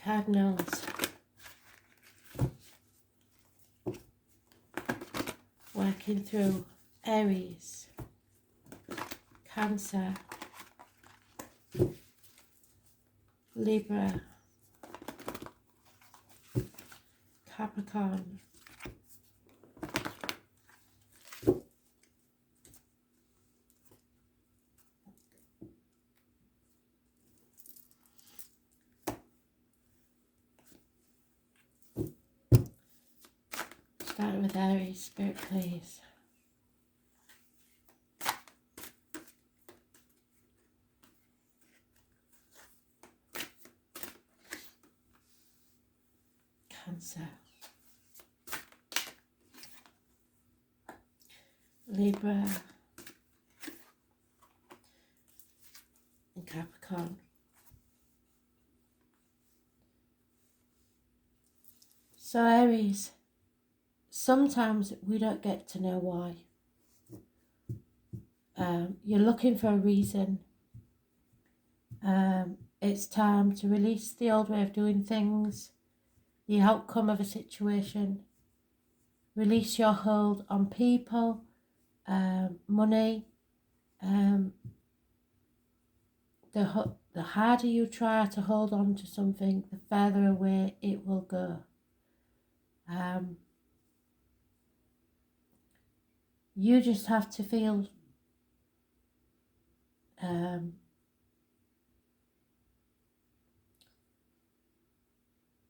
Cardinals. Working through Aries, Cancer, Libra, Capricorn, starting with Aries, Spirit please. Cancer, Libra, and Capricorn. So Aries, sometimes we don't get to know why. You're looking for a reason. It's time to release the old way of doing things, the outcome of a situation. Release your hold on people, money. The harder you try to hold on to something, the further away it will go. You just have to feel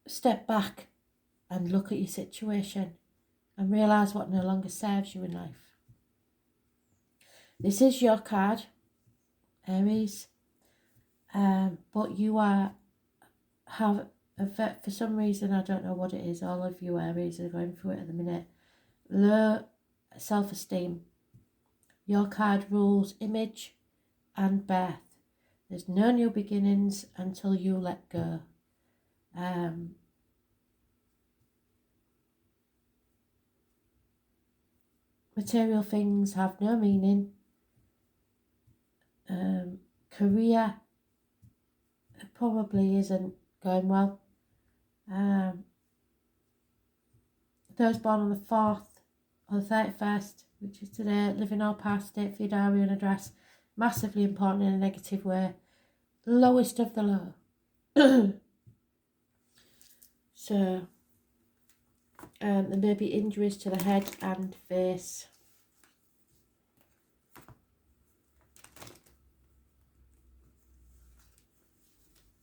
step back and look at your situation and realise what no longer serves you in life. This is your card, Aries, but you have for some reason, I don't know what it is, all of you Aries are going through it at the minute, low self-esteem. Your card rules image and birth. There's no new beginnings until you let go. Material things have no meaning. Career probably isn't going well. Those born on the 4th or the 31st, which is today, living or past date for your diary and address, massively important in a negative way. The lowest of the low. So, there may be injuries to the head and face.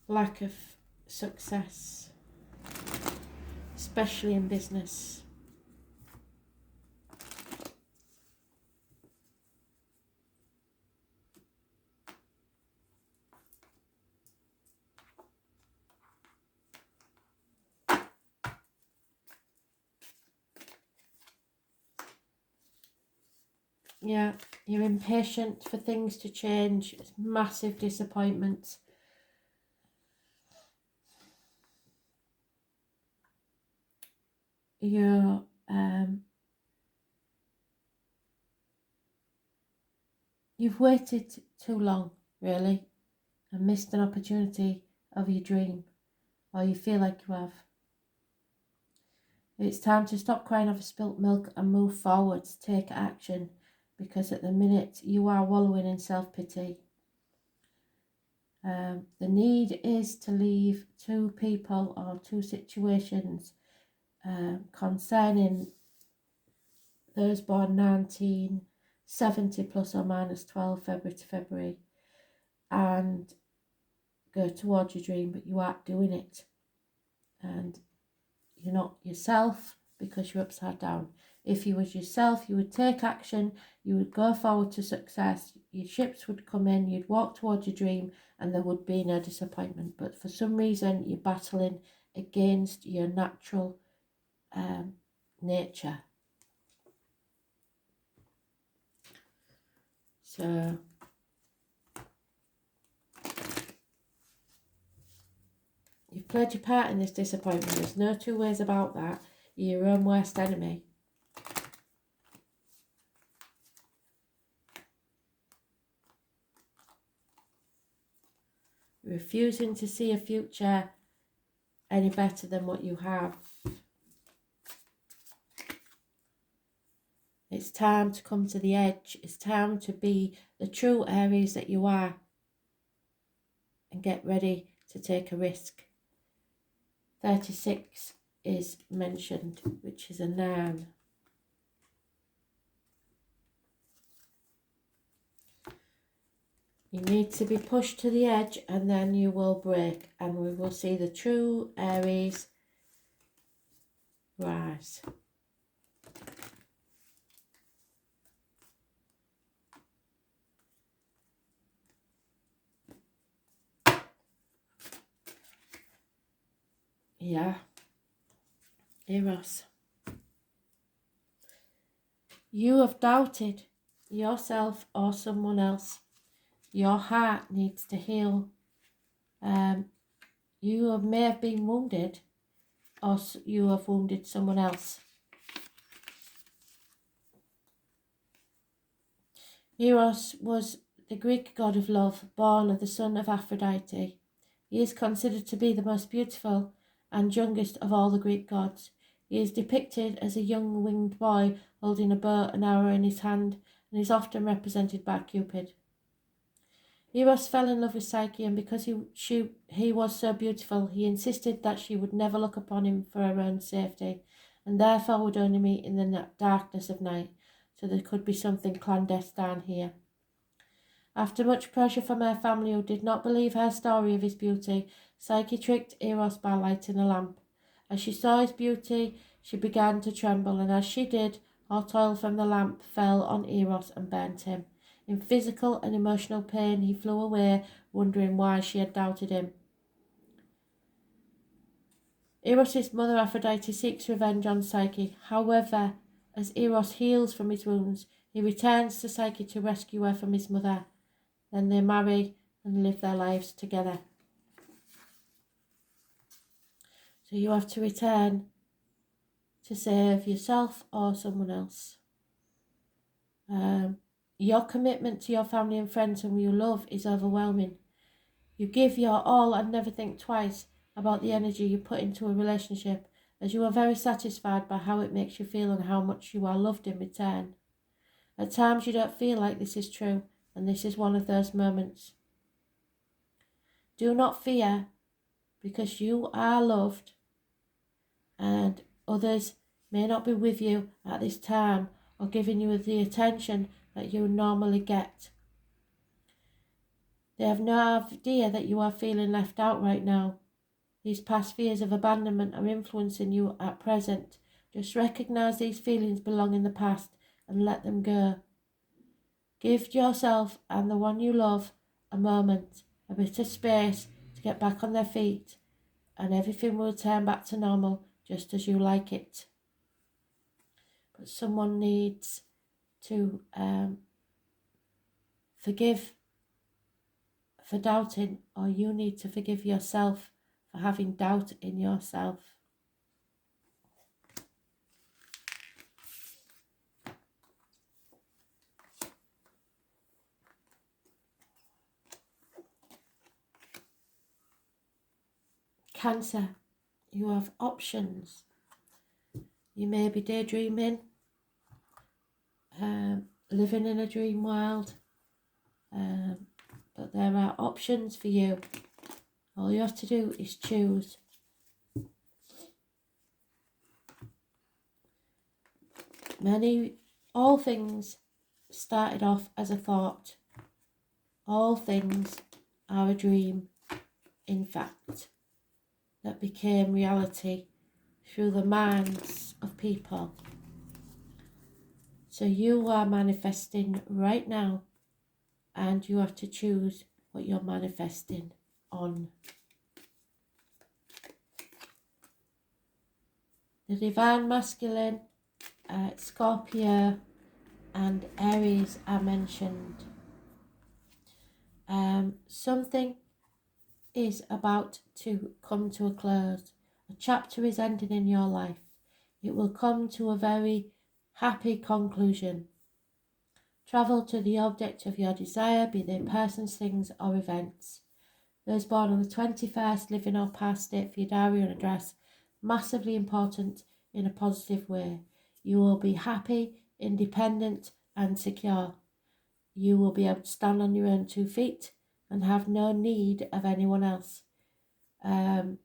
Lack of success, especially in business. Yeah, you're impatient for things to change. It's massive disappointment. You're you've waited too long, really, and missed an opportunity of your dream, or you feel like you have. It's time to stop crying over spilt milk and move forward, take action, because at the minute you are wallowing in self-pity. The need is to leave 2 people or 2 situations concerning those born 1970 plus or minus 12 February to February, and go towards your dream, but you aren't doing it. And you're not yourself because you're upside down. If you was yourself, you would take action, you would go forward to success, your ships would come in, you'd walk towards your dream, and there would be no disappointment. But for some reason, you're battling against your natural nature. So you've played your part in this disappointment. There's no 2 ways about that. You're your own worst enemy. Refusing to see a future any better than what you have. It's time to come to the edge. It's time to be the true Aries that you are and get ready to take a risk. 36 is mentioned, which is a noun. You need to be pushed to the edge and then you will break, and we will see the true Aries rise. Yeah. Eros. You have doubted yourself or someone else. Your heart needs to heal. You may have been wounded, or you have wounded someone else. Eros was the Greek god of love, born of the son of Aphrodite. He is considered to be the most beautiful and youngest of all the Greek gods. He is depicted as a young winged boy holding a bow and arrow in his hand, and is often represented by Cupid. Eros fell in love with Psyche, and because he was so beautiful, he insisted that she would never look upon him for her own safety, and therefore would only meet in the darkness of night, so there could be something clandestine here. After much pressure from her family, who did not believe her story of his beauty, Psyche tricked Eros by lighting a lamp. As she saw his beauty, she began to tremble, and as she did, hot oil from the lamp fell on Eros and burnt him. In physical and emotional pain, he flew away, wondering why she had doubted him. Eros' mother Aphrodite seeks revenge on Psyche. However, as Eros heals from his wounds, he returns to Psyche to rescue her from his mother. Then they marry and live their lives together. So you have to return to save yourself or someone else. Your commitment to your family and friends whom you love is overwhelming. You give your all and never think twice about the energy you put into a relationship, as you are very satisfied by how it makes you feel and how much you are loved in return. At times you don't feel like this is true, and this is one of those moments. Do not fear, because you are loved, and others may not be with you at this time or giving you the attention that you normally get. They have no idea that you are feeling left out right now. These past fears of abandonment are influencing you at present. Just recognize these feelings belong in the past and let them go. Give yourself and the one you love a moment, a bit of space to get back on their feet, and everything will turn back to normal just as you like it. But someone needs to forgive for doubting, or you need to forgive yourself for having doubt in yourself. Cancer, you have options. You may be daydreaming, living in a dream world, but there are options for you. All you have to do is choose. All things started off as a thought. All things are a dream, in fact, that became reality through the minds of people. So you are manifesting right now, and you have to choose what you're manifesting on. The divine masculine, Scorpio and Aries are mentioned. Something is about to come to a close. A chapter is ending in your life. It will come to a very happy conclusion. Travel to the object of your desire, be they persons, things or events. Those born on the 21st, living or past it for your diary and address, massively important in a positive way. You will be happy, independent and secure. You will be able to stand on your own 2 feet and have no need of anyone else. A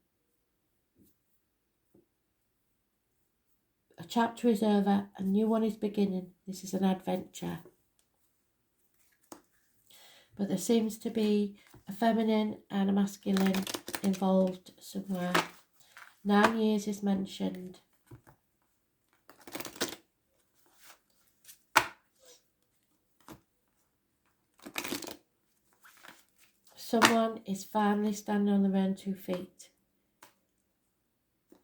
chapter is over, a new one is beginning. This is an adventure. But there seems to be a feminine and a masculine involved somewhere. 9 years is mentioned. Someone is finally standing on their own 2 feet.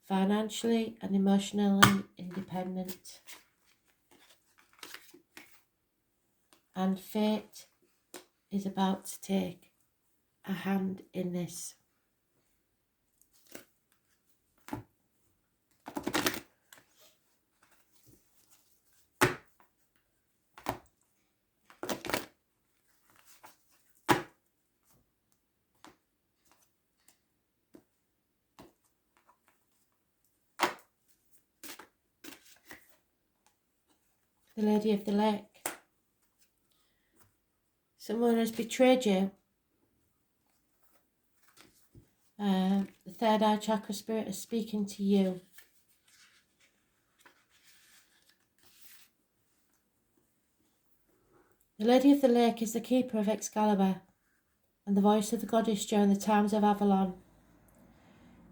Financially and emotionally independent. And fate is about to take a hand in this. The Lady of the Lake. Someone has betrayed you. The third eye chakra spirit is speaking to you. The Lady of the Lake is the keeper of Excalibur and the voice of the goddess during the times of Avalon.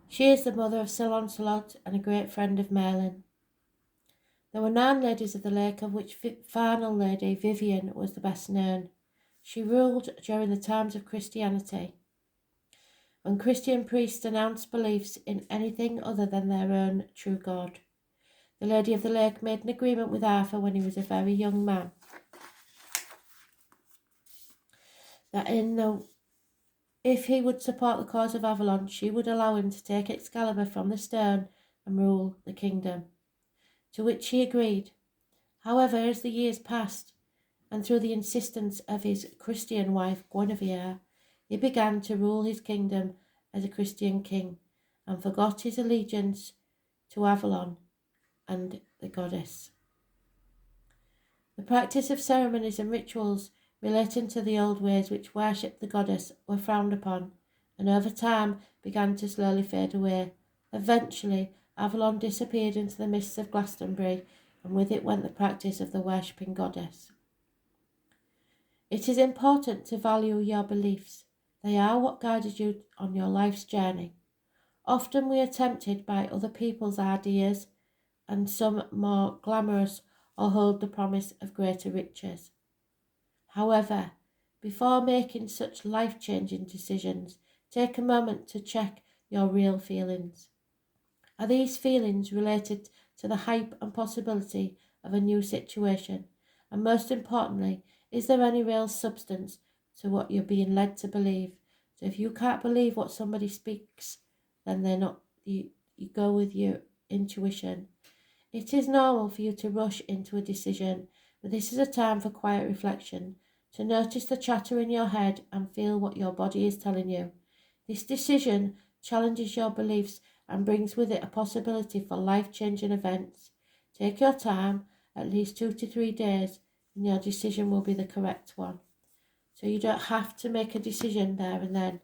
She is the mother of Sir Lancelot and a great friend of Merlin. There were 9 ladies of the lake, of which final lady, Vivian, was the best known. She ruled during the times of Christianity, when Christian priests announced beliefs in anything other than their own true God. The Lady of the Lake made an agreement with Arthur when he was a very young man, that if he would support the cause of Avalon, she would allow him to take Excalibur from the stone and rule the kingdom, to which he agreed. However, as the years passed, and through the insistence of his Christian wife Guinevere, he began to rule his kingdom as a Christian king, and forgot his allegiance to Avalon and the goddess. The practice of ceremonies and rituals relating to the old ways which worshipped the goddess were frowned upon, and over time began to slowly fade away. Eventually, Avalon disappeared into the mists of Glastonbury, and with it went the practice of the worshipping goddess. It is important to value your beliefs. They are what guided you on your life's journey. Often we are tempted by other people's ideas, and some more glamorous or hold the promise of greater riches. However, before making such life-changing decisions, take a moment to check your real feelings. Are these feelings related to the hype and possibility of a new situation? And most importantly, is there any real substance to what you're being led to believe? So if you can't believe what somebody speaks, then they're not, you go with your intuition. It is normal for you to rush into a decision, but this is a time for quiet reflection, to notice the chatter in your head and feel what your body is telling you. This decision challenges your beliefs and brings with it a possibility for life-changing events. Take your time, at least 2 to 3 days, and your decision will be the correct one. So you don't have to make a decision there and then,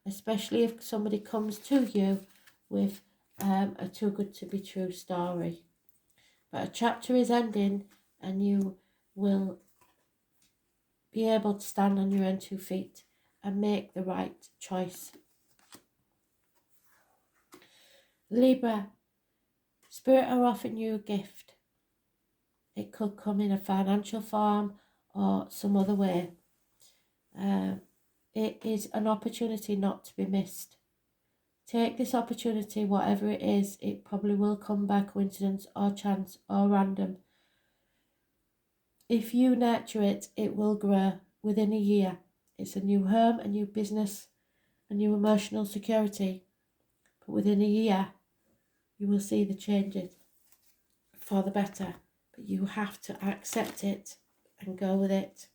especially if somebody comes to you with a too good to be true story. But a chapter is ending and you will be able to stand on your own 2 feet and make the right choice. Libra, Spirit are offering you a gift. It could come in a financial form or some other way. It is an opportunity not to be missed. Take this opportunity, whatever it is. It probably will come by coincidence or chance or random. If you nurture it, it will grow within a year. It's a new home, a new business, a new emotional security. But within a year, you will see the changes for the better. But you have to accept it and go with it.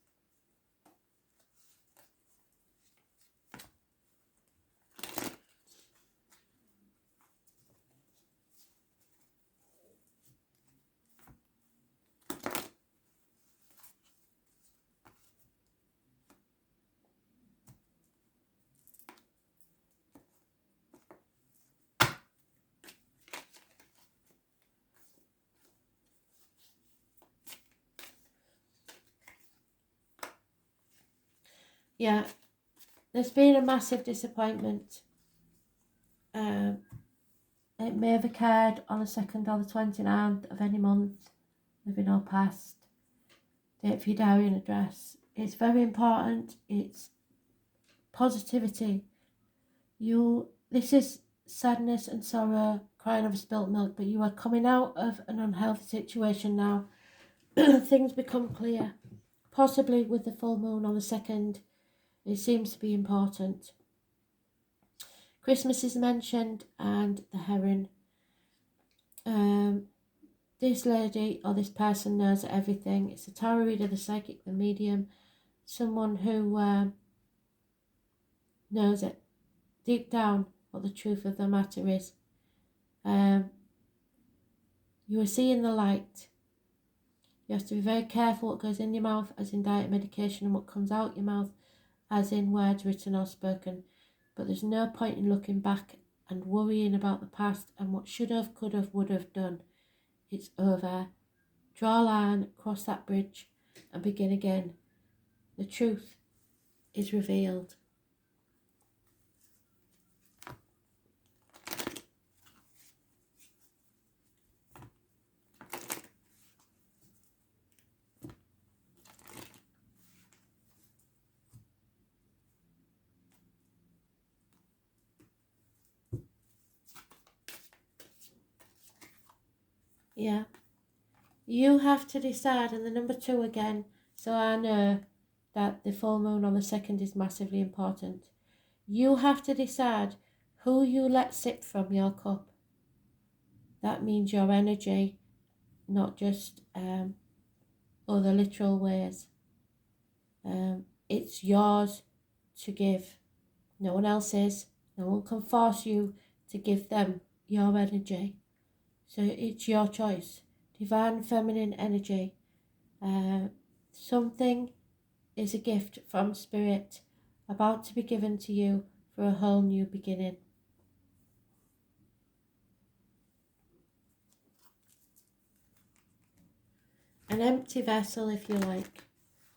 Yeah, there's been a massive disappointment. It may have occurred on the 2nd or the 29th of any month, living or past. Date for your diary and address. It's very important. It's positivity. This is sadness and sorrow, crying over spilt milk, but you are coming out of an unhealthy situation now. Things become clear. Possibly with the full moon on the 2nd, it seems to be important. Christmas is mentioned and the heron. This lady or this person knows everything. It's a tarot reader, the psychic, the medium, someone who knows it deep down what the truth of the matter is. You are seeing the light. You have to be very careful what goes in your mouth, as in diet medication, and what comes out your mouth, as in words written or spoken. But there's no point in looking back and worrying about the past and what should have, could have, would have done. It's over. Draw a line, cross that bridge, and begin again. The truth is revealed. Yeah. You have to decide, and the number 2 again, so I know that the full moon on the 2nd is massively important. You have to decide who you let sip from your cup. That means your energy, not just other literal ways. It's yours to give. No one else's. No one can force you to give them your energy. So it's your choice. Divine feminine energy. Something is a gift from Spirit about to be given to you for a whole new beginning. An empty vessel, if you like,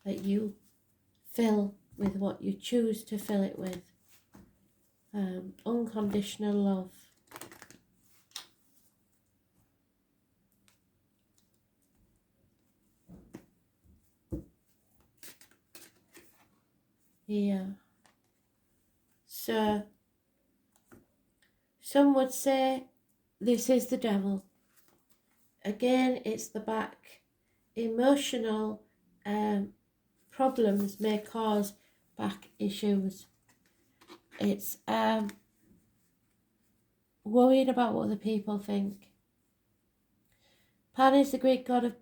that you fill with what you choose to fill it with. Unconditional love. Yeah. So, some would say this is the devil. Again, it's the back. Emotional problems may cause back issues. It's worried about what other people think. Pan is the Greek god of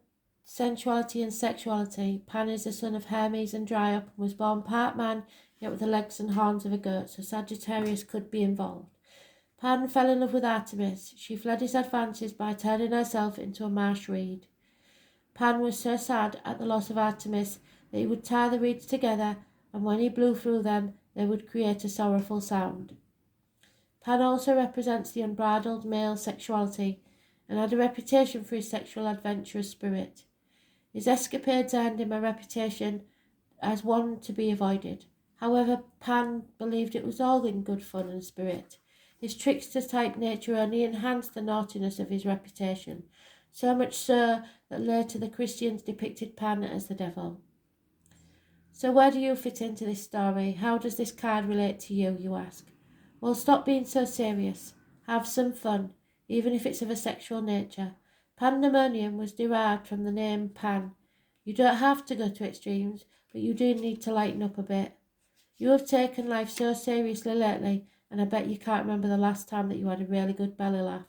sensuality and sexuality. Pan is the son of Hermes and Dryope and was born part man, yet with the legs and horns of a goat, so Sagittarius could be involved. Pan fell in love with Artemis. She fled his advances by turning herself into a marsh reed. Pan was so sad at the loss of Artemis that he would tie the reeds together, and when he blew through them, they would create a sorrowful sound. Pan also represents the unbridled male sexuality and had a reputation for his sexual adventurous spirit. His escapades earned him a reputation as one to be avoided. However, Pan believed it was all in good fun and spirit. His trickster-type nature only enhanced the naughtiness of his reputation, so much so that later the Christians depicted Pan as the devil. So where do you fit into this story? How does this card relate to you, you ask? Well, stop being so serious. Have some fun, even if it's of a sexual nature. Pandemonium was derived from the name Pan. You don't have to go to extremes, but you do need to lighten up a bit. You have taken life so seriously lately, and I bet you can't remember the last time that you had a really good belly laugh,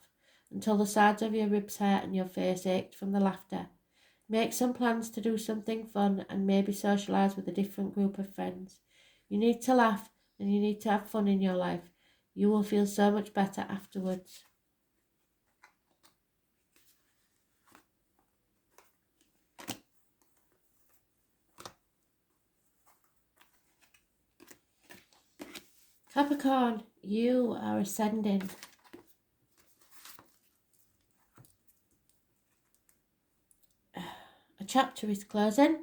until the sides of your ribs hurt and your face ached from the laughter. Make some plans to do something fun and maybe socialise with a different group of friends. You need to laugh and you need to have fun in your life. You will feel so much better afterwards. Capricorn, you are ascending. A chapter is closing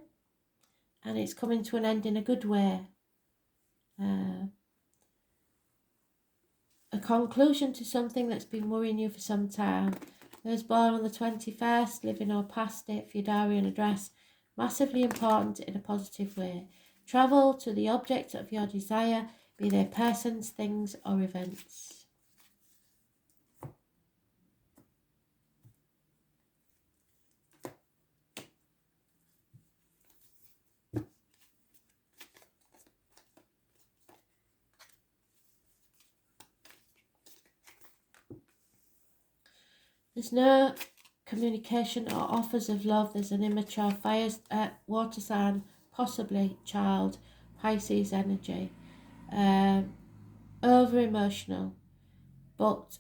and it's coming to an end in a good way. A conclusion to something that's been worrying you for some time. Those born on the 21st, living or past it for your diary and address, massively important in a positive way. Travel to the object of your desire, be they persons, things or events. There's no communication or offers of love. There's an immature fire, water sign, possibly child, Pisces energy, over emotional, but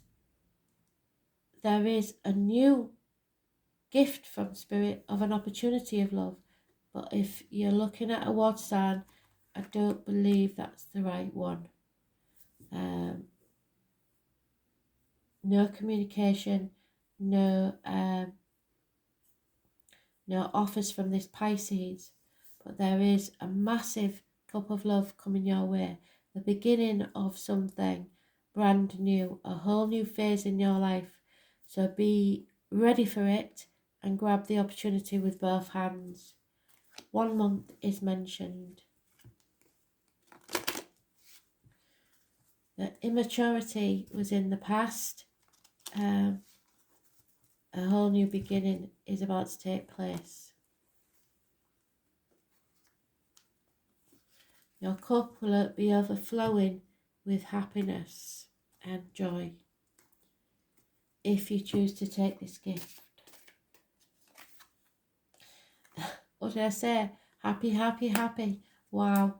there is a new gift from spirit of an opportunity of love. But if you're looking at a water sign, I don't believe that's the right one. No communication, no offers from this Pisces, but there is a massive cup of love coming your way, the beginning of something brand new, a whole new phase in your life. So be ready for it and grab the opportunity with both hands. 1 month is mentioned. The immaturity was in the past. A whole new beginning is about to take place. Your cup will be overflowing with happiness and joy if you choose to take this gift. What did I say? Happy, happy, happy. Wow.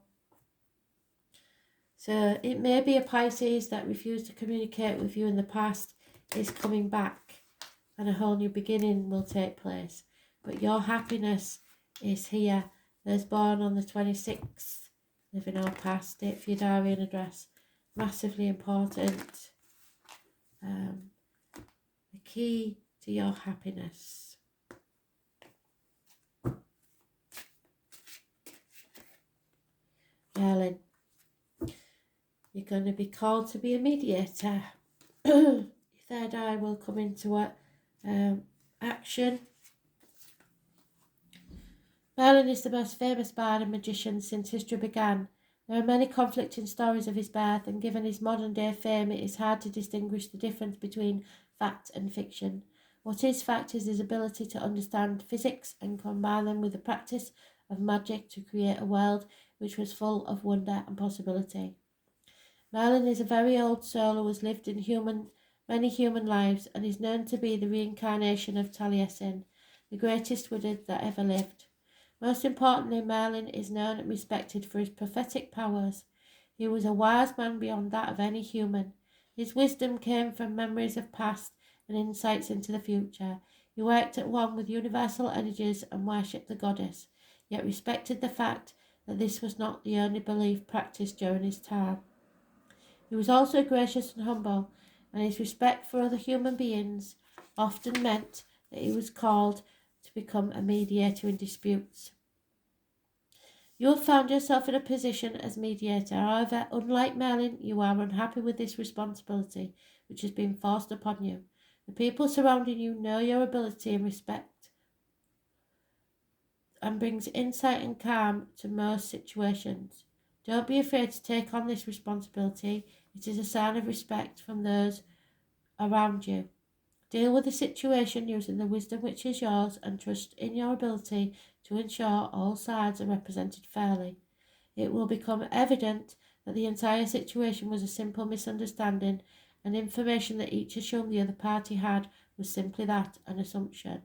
So it may be a Pisces that refused to communicate with you in the past is coming back and a whole new beginning will take place. But your happiness is here. Those born on the 26th, living or past, date for your diary and address. Massively important. The key to your happiness. Merlin, you're going to be called to be a mediator. Your third eye will come into action. Merlin is the most famous bard and magician since history began. There are many conflicting stories of his birth, and given his modern-day fame, it is hard to distinguish the difference between fact and fiction. What is fact is his ability to understand physics and combine them with the practice of magic to create a world which was full of wonder and possibility. Merlin is a very old soul who has lived in many human lives and is known to be the reincarnation of Taliesin, the greatest wizard that ever lived. Most importantly, Merlin is known and respected for his prophetic powers. He was a wise man beyond that of any human. His wisdom came from memories of past and insights into the future. He worked at one with universal energies and worshipped the goddess, yet respected the fact that this was not the only belief practiced during his time. He was also gracious and humble, and his respect for other human beings often meant that he was called to become a mediator in disputes. You have found yourself in a position as mediator. However, unlike Merlin, you are unhappy with this responsibility, which has been forced upon you. The people surrounding you know your ability and respect, and brings insight and calm to most situations. Don't be afraid to take on this responsibility. It is a sign of respect from those around you. Deal with the situation using the wisdom which is yours and trust in your ability to ensure all sides are represented fairly. It will become evident that the entire situation was a simple misunderstanding, and information that each assumed the other party had was simply that, an assumption.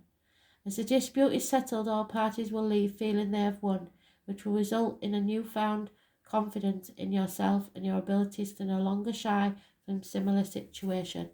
As the dispute is settled, all parties will leave feeling they have won, which will result in a newfound confidence in yourself and your abilities to no longer shy from similar situations.